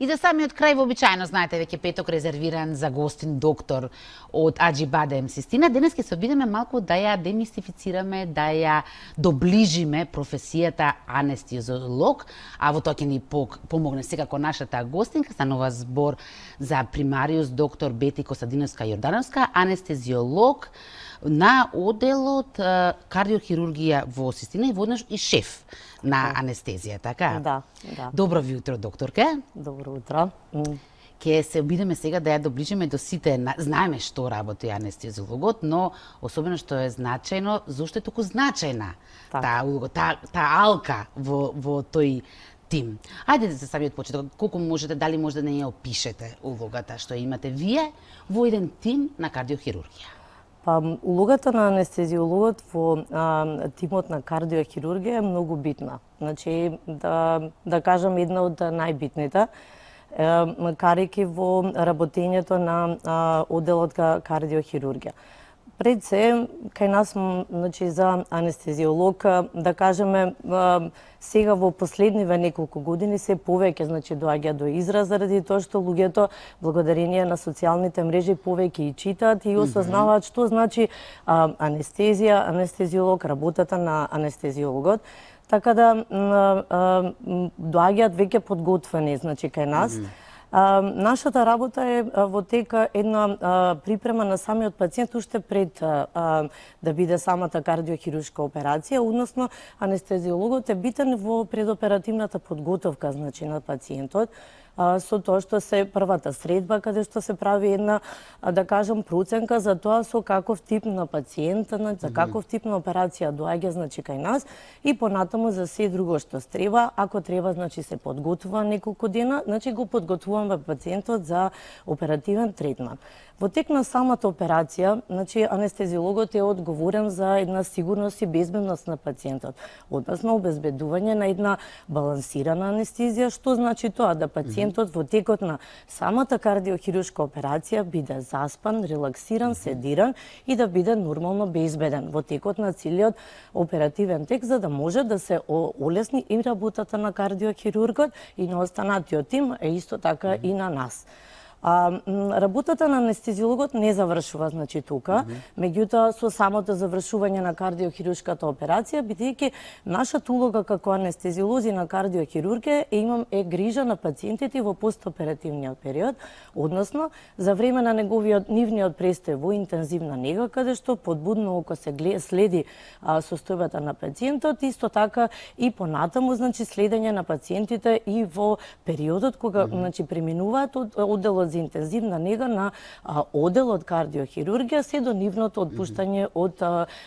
за самиот крај, вообичаено, знаете, веќе петок резервиран за гостин доктор од Аџибаде Систина. Денес ќе се обидеме малку да ја демистифицираме, да ја доближиме професијата анестезиолог, а во тоа ќе ни помогне секако нашата гостинка, станува збор за примариус доктор Бети Костадиновска-Јордановска, анестезиолог на оделот кардиохирургија во Систина и воднаш и шеф на анестезија, така? Да. Добро ви утро, докторке. Добро утро. Ке се обидеме сега да ја доближиме до сите. Знаеме што работи анестезиологот, но особено што е значајно, зошто е толку значајна таа улога, таа алка во тој тим. Ајде за самиот почеток, колку можете, дали можете да не ја опишете улогата што имате вие во еден тим на кардиохирургија? Па, улогата на анестезиологот во тимот на кардиохирургија е многу битна. Значи, да кажам, една од најбитните, карајќи во работењето на оделот кардиохирургија. Пред се, кај нас, значи, за анестезиолог, да кажеме, сега во последниве неколку години се повеќе, значи, доаѓа до израз заради тоа што луѓето, благодарение на социјалните мрежи, повеќе и читаат и осознаваат што значи анестезија, анестезиолог, работата на анестезиологот. Така да доаѓаат веќе подготвени, значи, кај нас. Нашата работа е во тека една припрема на самиот пациент уште пред да биде самата кардиохируршка операција, односно анестезиологот е битен во предоперативната подготовка, значи, на пациентот, со тоа што се првата средба, каде што се прави една, да кажам, проценка за тоа со каков тип на пациент, за каков тип на операција доаѓа, значи, кај нас, и понатаму за се друго што треба. Ако треба, значи, се подготвува неколку дена, значи, го подготвуваме пациентот за оперативен третман. Во тек на самата операција, значи, анестезиологот е одговорен за една сигурност и безбедност на пациентот, односно обезбедување на една балансирана анестезија. Што значи тоа? Да пациентот во текот на самата кардиохируршка операција биде заспан, релаксиран, седиран и да биде нормално безбеден во текот на целиот оперативен тек, за да може да се олесни и работата на кардиохирургот и на останатиот тим, а исто така и на нас. Работата на анестезиологот не завршува, значи, тука, меѓутоа со самото завршување на кардиохируршката операција, бидејќи нашата улога како анестезиолози на кардиохирургија е грижа на пациентите во постоперативниот период, односно за време на нивниот престој во интензивна нега, каде што подбудно око се следи состојбата на пациентот, исто така и понатаму, значи, следење на пациентите и во периодот кога, значи, преминуваат од оделот за интензивна нега на оделот кардиохирургија, се до нивното отпуштање од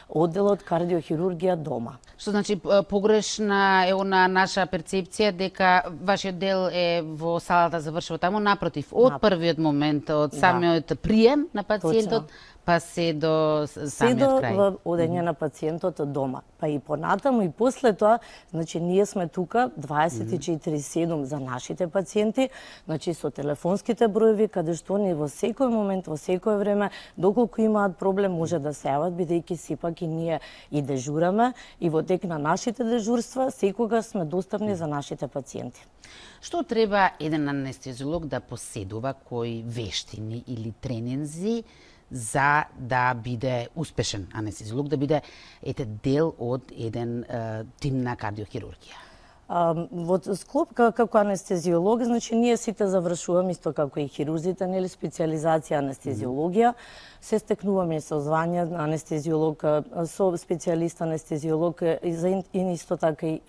оделот кардиохирургија дома. Што значи погрешна е она наша перцепција дека вашиот дел е во салата завршува таму, напротив, од првиот момент, од самиот прием на пациентот, па се до самиот крај. Се до одење на пациентот од дома. Па и понатаму и после тоа, значи, ние сме тука 24/7 за нашите пациенти, значи, со телефонските броеви, каде што они во секој момент, во секое време, доколку имаат проблем, може да се јават, бидејќи сепак и ние и дежураме, и во тек на нашите дежурства, секогаш сме достапни за нашите пациенти. Што треба еден анестезиолог да поседува, кои вештини или тренинзи за да биде успешен анестезиолог, да биде дел од еден тим на кардиохирургија? Во склоп како анестезиолог, значи, ние сите завршуваме исто како и хирурзите, нели, специјализација анестезиологија, се стекнуваме со звање на анестезиолог, со специјалист анестезиолог, и исто така и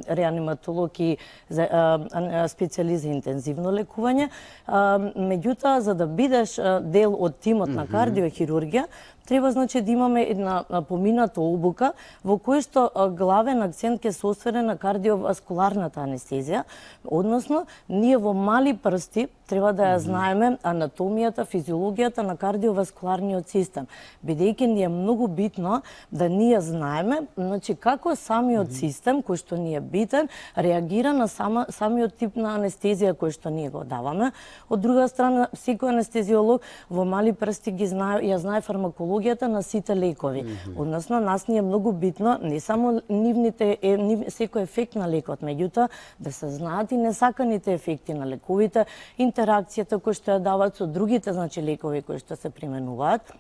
реаниматолог и специјалист за интензивно лекување. Меѓутоа, за да бидеш дел од тимот на кардиохирургија, треба, значи, да имаме една помината обука во која што главен акцент ќе се освери на кардиоваскуларната анестезија, односно ние во мали прсти треба да ја знаеме анатомијата, физиологијата на кардиоваскуларниот систем, бидејќи ни е многу битно да ние знаеме, значи, како самиот систем кој што ни е битен реагира на самиот тип на анестезија кој што ние го даваме. Од друга страна, секој анестезиолог во мали прсти ја знае фармакологија технологијата на сите лекови. Односно, нас ни е многу битно не само секој ефект на лекот, меѓутоа да се знаат и несаканите ефекти на лековите, интеракцијата која што ја дават со другите лекови кои што се применуваат.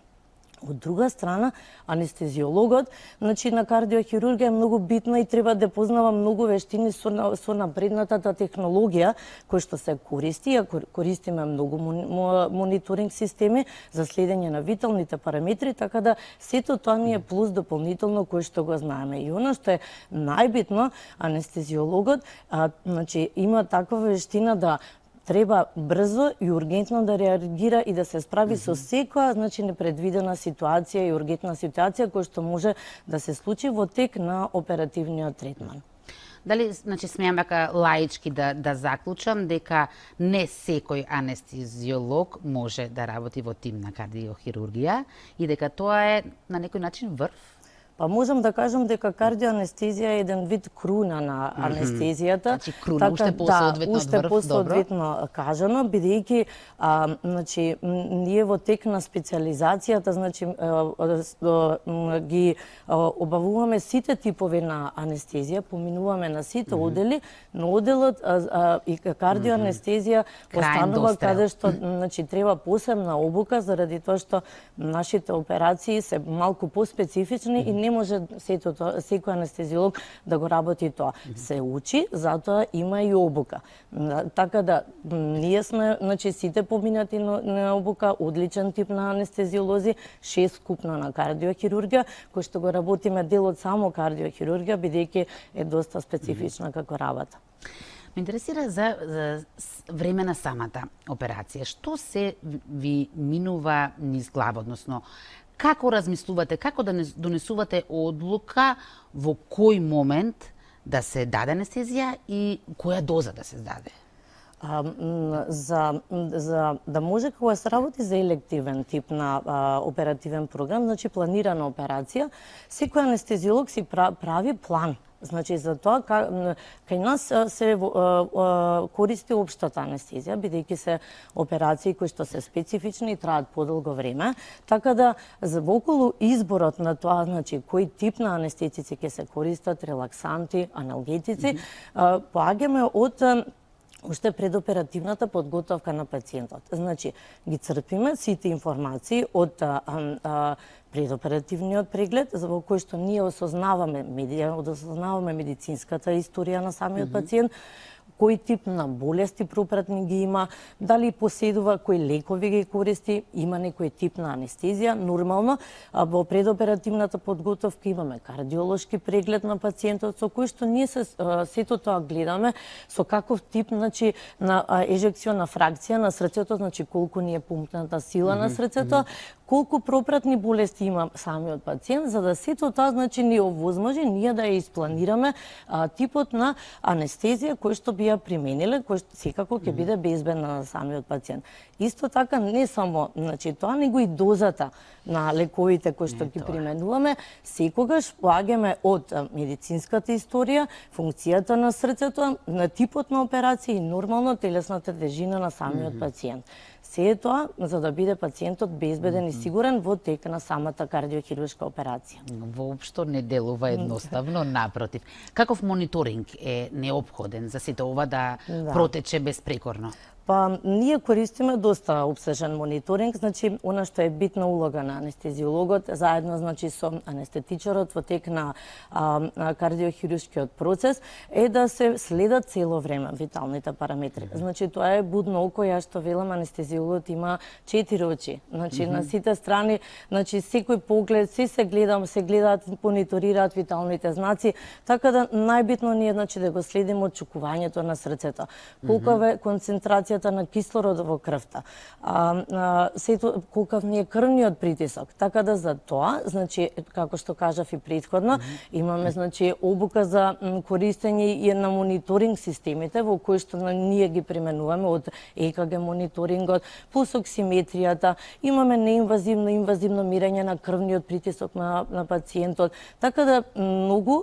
Од друга страна, анестезиологот, на кардиохирургија е многу битно и треба да познава многу вештини со напреднатата технологија која што се користи. Користиме многу мониторинг системи за следење на виталните параметри, така да сето тоа ни е плюс дополнително кој што го знаеме. И она што е најбитно, анестезиологот има таква вештина да треба брзо и ургентно да реагира и да се справи со секоја непредвидена ситуација и ургентна ситуација која што може да се случи во тек на оперативниот третман. Дали, смеам вака лаички да заклучам дека не секој анестезиолог може да работи во тим на кардиохирургија и дека тоа е на некој начин врв? Па можам да кажам дека кардиоанестезија е еден вид круна на анестезијата. Круна, уште посоодветно од врв, посоодветно кажано, бидејќи ние во тек на специјализацијата, ги обавуваме сите типови на анестезија, поминуваме на сите одели, но оделот и кардиоанестезија останува каде што треба посебна обука заради тоа што нашите операции се малку поспецифични и не може секој анестезиолог да го работи тоа. Се учи, затоа има и обука. Така да, ние сме, сите поминати на обука, одличен тип на анестезиолози, 6 скупно на кардиохирургија, кој што го работиме дел од само кардиохирургија, бидејќи е доста специфична како работа. Ме интересира за време на самата операција. Што се ви минува низ глава, односно како размислувате, како да донесувате одлука во кој момент да се даде анестезија и која доза да се даде? За да може кога се работи за елективен тип на оперативен програм, планирана операција, секој анестезиолог си прави план. За тоа, кај нас се користи општата анестезија, бидејќи се операции кои што се специфични и траат подолго време, така да во околу изборот на тоа, кој тип на анестетици ќе се користат, релаксанти, аналгетици, поаѓаме од уште предоперативната подготовка на пациентот. Ги црпиме сите информации од предоперативниот преглед, во кој што ние осознаваме медицинската историја на самиот пациент, кој тип на болести пропратни ги има, дали поседува, кои лекови ги користи, има некој тип на анестезија. Нормално, во предоперативната подготовка имаме кардиолошки преглед на пациентот, со кој што ние сето тоа гледаме со каков тип на ежекциона фракција на срцето, колку ни е пумпната сила на срцето, колку пропратни болести има самиот пациент, за да сето тоа ни овозможи ние да ја испланираме типот на анестезија кој што би ја примениле, кој што секако ќе биде безбедна на самиот пациент. Исто така не само тоа, него и дозата на лековите кои што ги применуваме, секогаш поаѓаме од медицинската историја, функцијата на срцето, на типот на операција и нормално телесната тежина на самиот пациент. Се е тоа за да биде пациентот безбеден и сигурен во тек на самата кардиохируршка операција. Воопшто не делува едноставно, напротив. Каков мониторинг е неопходен за сето ова да протече безпрекорно? Па, ние користиме доста обсежен мониторинг, она што е битна улога на анестезиологот, заедно со анестетичарот во тек на кардиохируршкиот процес, е да се следат цело време виталните параметри. Тоа е будно око, ја што велам, анестезиологот има 4 очи. На сите страни, секој поглед, се гледаат, мониторираат виталните знаци, така да најбитно ни е да го следиме очукувањето на срцето. Колкава е концентрација на кислород во крвта, колкав ни е крвниот притисок. Така да за тоа, како што кажав и претходно, имаме обука за користење и на мониторинг системите во кои што ние ги применуваме од ЕКГ мониторингот, пулсоксиметријата, имаме неинвазивно и инвазивно мерење на крвниот притисок на пациентот. Така да многу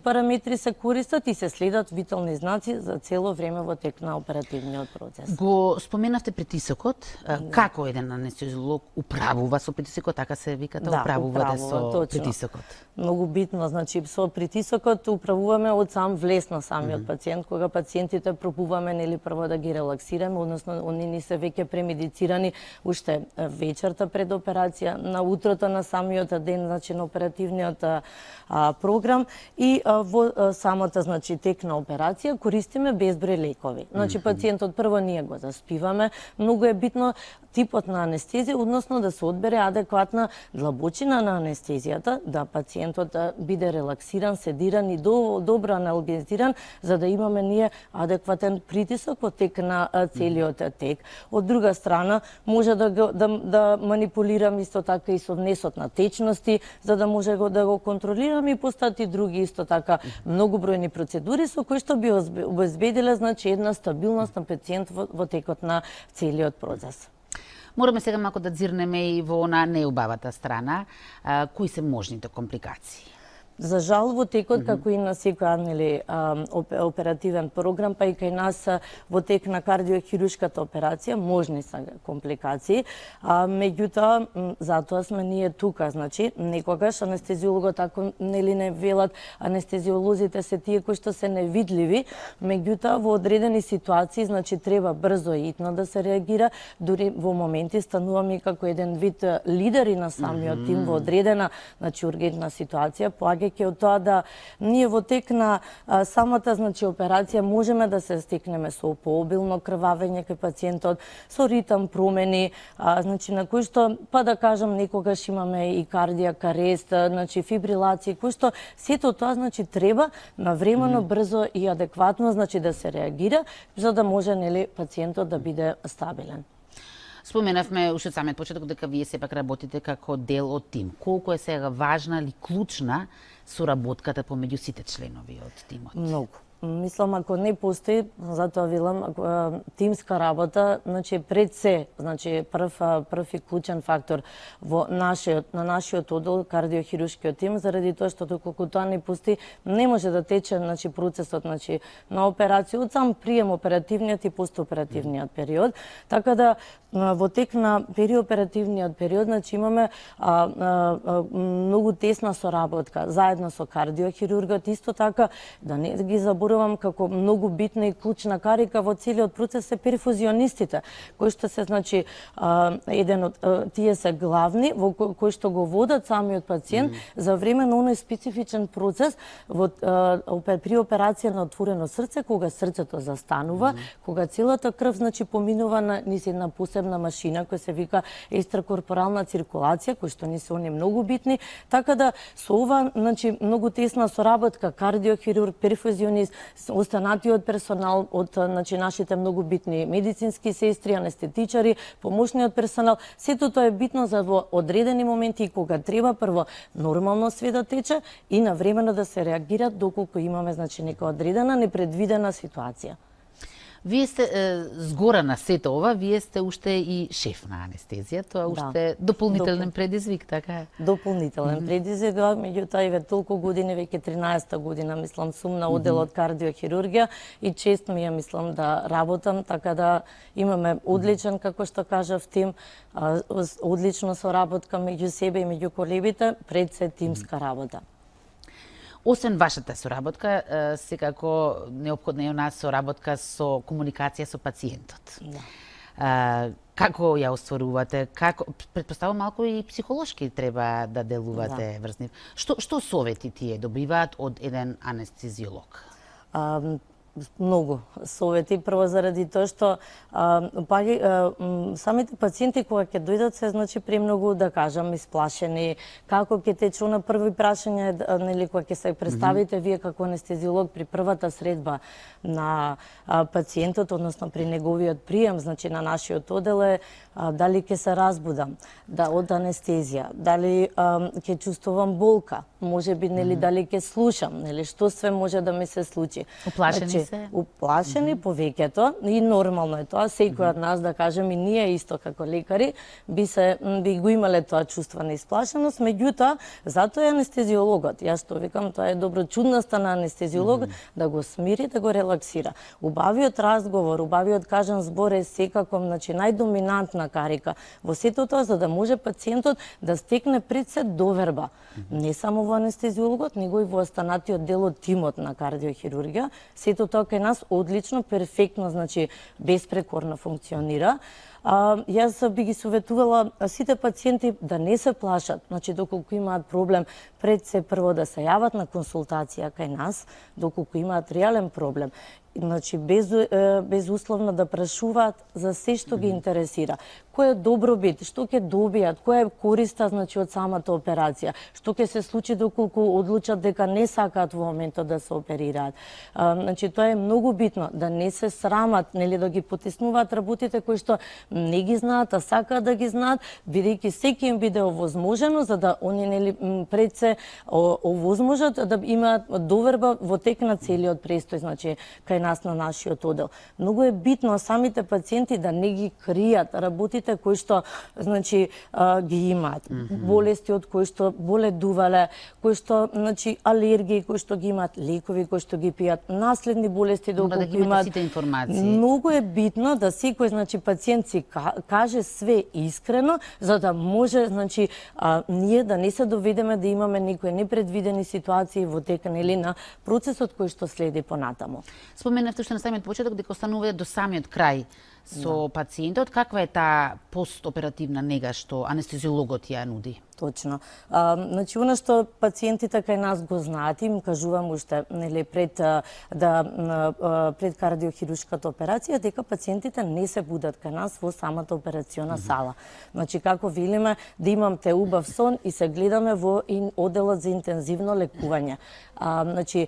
параметри се користат и се следат витални знаци за цело време во тек на оперативниот процес. процес. Го споменавте притисокот. Како еден анестезиолог управува со притисокот, така се викате, управувате со точно. притисокот? Многу битно, значи со притисокот управуваме од сам влез на самиот пациент, кога пациентите пробуваме нели прво да ги релаксираме, односно они ни се веќе премедицирани уште вечерта пред операција, на утрото на самиот ден, значи на оперативниот програм и во самата значи тек на операција користиме безброј лекови. Значи пациентот прво ние го заспиваме, многу е битно типот на анестезија, односно да се одбере адекватна длабочина на анестезијата, да пациентот биде релаксиран, седиран и добро аналгезиран, за да имаме ние адекватен притисок во тек на целиот тек. Од друга страна, може да манипулирам исто така и со внесот на течности, за да може да го контролирам и постати други исто така многу бројни процедури со кои што би обезбедиле значи една стабилност на пациент во текот на целиот процес. Мораме сега малку да дзирнеме и во на неубавата страна. Кои се можните компликации? За жал, во текот, како и на секој оперативен програм, па и кај нас во тек на кардиохирушката операција, можни се компликации. Меѓутоа, затоа сме ние тука. Значи, некогаш анестезиологот, ако нели не велат, анестезиолозите се тие кои што се невидливи, меѓутоа во одредени ситуации, значи треба брзо и итно да се реагира, дури во моменти стануваме како еден вид лидери на самиот тим во одредена, значи ургентна ситуација, поаѓајќи од тоа да ние во тек на самата значи операција можеме да се стекнеме со пообилно крвавење кај пациентот, со ритам промени, значи на кои што па да кажам некогаш имаме и кардијак арест, значи фибрилации, кои што сето тоа значи треба навремено, брзо и адекватно значи да се реагира за да може нели пациентот да биде стабилен. Споменавме уште од самиот почеток дека вие сепак работите како дел од тим. Колку е сега важна или клучна соработката помеѓу сите членови од тимот? Многу. Мислам, ако не постои, затоа велам, тимска работа, значи пред се, значи прв и клучен фактор на нашиот оддел, кардиохирушкиот тим, заради тоа што доколку тоа не постои, не може да тече значи процесот значи на операција од сам прием оперативниот и постоперативниот период, така да во тек на периоперативниот период значи имаме многу тесна соработка заедно со кардиохирургот, исто така да не ги заборавам како многу битна и клучна карика во целиот процес се перфузионистите, кои што се значи еден од тие се главни во кои што го водат самиот пациент за време на оној специфичен процес при операција на отворено срце, кога срцето застанува, кога целата крв значи поминува низ една посебна машина која се вика екстракорпорална циркулација, кои што ни се они многу битни, така да со ова значи многу тесна соработка кардиохирург, перфузионист, останатиот персонал од значи нашите многу битни медицински сестри, анестетичари, помошниот персонал, сето тоа е битно за во одредени моменти и кога треба прво нормално све да тече и навремено да се реагира доколку имаме значи нека одредена непредвидена ситуација. Вие сте згора на сето ова, вие сте уште и шеф на анестезија, тоа уште дополнителен предизвик, така е? Дополнителен предизвик, меѓутоа и толку години, веќе 13-та година, мислам, сум на одделот кардиохирургија и чест ми е, мислам, да работам, така да имаме одличен, како што кажав, тим, одлична соработка меѓу себе и меѓу колегите, пред се тимска работа. Освен вашата соработка, секако неопходна е у нас соработка со комуникација со пациентот. Како ја остварувате? Претпоставувам малку и психолошки треба да делувате врз нив. Што совети тие добиваат од еден анестезиолог? Многу совети, прво заради тоа што самите пациенти кога ќе дојдат се значи премногу да кажам исплашени, како ќе тече на први прашање, нели кога ќе се представите вие како анестезиолог при првата средба на пациентот, односно при неговиот прием, значи на нашиот оддел е дали ќе се разбудам, од анестезија, дали ќе чувствувам болка, можеби нели дали ќе слушам, нели што све може да ми се случи. Уплашени се. Уплашени повеќето и нормално е тоа. Секој од нас, да кажем, и ние исто како лекари, би го имале тоа чувство на исплашеност, меѓутоа, затоа е анестезиологот. Јас што викам, тоа е доброчудноста на анестезиолог да го смири, да го релаксира. Убавиот разговор, убавиот кажан збор е секако, значи, најдоминантна карика во сето тоа, за да може пациентот да стекне пред се доверба. Не само во анестезиологот, него и во останатиот дел од тимот на кардиохирургија. Сето тоа кај нас одлично, перфектно, значи безпрекорно функционира. Јас би ги советувала сите пациенти да не се плашат, значи доколку имаат проблем, пред се прво да се јават на консултација кај нас, доколку имаат реален проблем. Значи, безусловно да прашуваат за се што ги интересира. Кој е добробит, што ќе добијат, која е користа, значи, од самата операција, што ќе се случи доколку одлучат дека не сакаат во моментот да се оперираат. Значи, тоа е многу битно, да не се срамат, нели, да ги потиснуваат работите кои што не ги знаат, а сакаат да ги знаат, бидејќи секи им биде овозможено, за да они, нели, пред се овозможат да имаат доверба во тек на целиот престој, значи, кај нас на нашиот одел. Многу е битно самите пациенти да не ги кријат работите кои што, значи, ги имаат. Болести од кои што боледувале, кои што, значи, алергии кои што ги имаат, лекови кои што ги пијат, наследни болести доколку да имаат. Сите информации. Многу е битно да секој, значи, пациент си каже све искрено, за да може, значи, ние да не се доведеме да имаме некои непредвидени ситуации во тек, нели, на процесот кој што следи понатаму. Споменавте уште на самиот почеток дека останувате до самиот крај со пациентот. Каква е таа постоперативна нега што анестезиологот ја нуди? Точно. Значи, она што пациентите кај нас го знаат, им кажувам уште, нели, пред кардиохирушката операција, дека пациентите не се будат кај нас во самата операциона сала. Значи, како велиме, да имамте убав сон и се гледаме во оделот за интензивно лекување. Значи,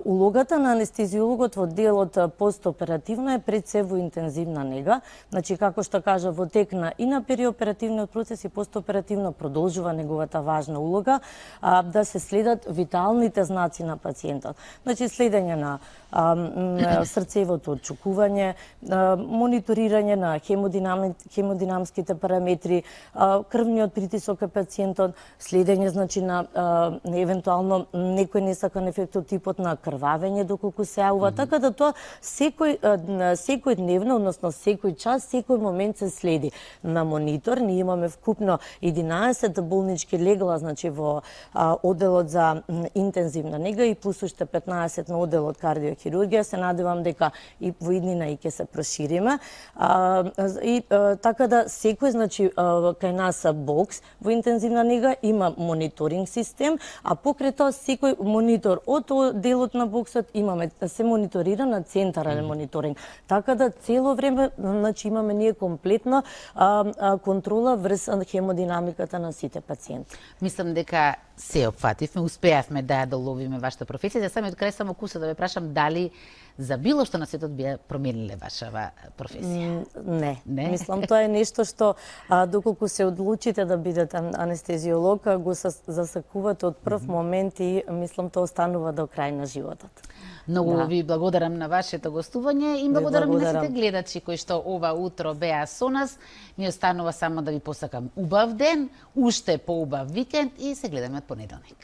улогата на анестезиологот во делот постоперативно е пред се во интензивна нега. Значи, како што кажа, во тек и на периоперативниот процес и постоперативно продолжува неговата важна улога да се следат виталните знаци на пациентот. Значи, следење на срцевото отчукување, мониторирање на хемодинамските параметри, крвниот притисок кај пациентот, следење, значи, на евентуално некој несакан ефект од типот на крвавење доколку се јавува, така да тоа секој дневно, односно секој час, секој момент се следи на монитор. Ние имаме вкупно 11 болнички легла, значи, во оделот за интензивна нега и плюс уште 15 на оделот кардиохирургија. Се надевам дека и во иднина и ќе се прошириме. Така да секој, значи, кај нас бокс во интензивна нега има мониторинг систем, а покрај тоа секој монитор од делот на боксот имаме се мониторира на центарален мониторинг. Така да цело време, значи, имаме ние комплетна контрола врз хемодинамиката на сите пациенти. Мислам дека се опфативме, успеавме да ја доловиме вашата професија. За самиот крај само куса да ве прашам дали за било што на светот би ја промениле вашава професија? Не. Мислам, тоа е нешто што доколку се одлучите да бидете анестезиолог, го засакувате од прв момент и мислам тоа останува до крај на животот. Многу ви благодарам на вашето гостување и благодарам и на сите гледачи кои што ова утро беа со нас. Ми останува само да ви посакам убав ден, уште поубав викенд и се гледаме од понеделник.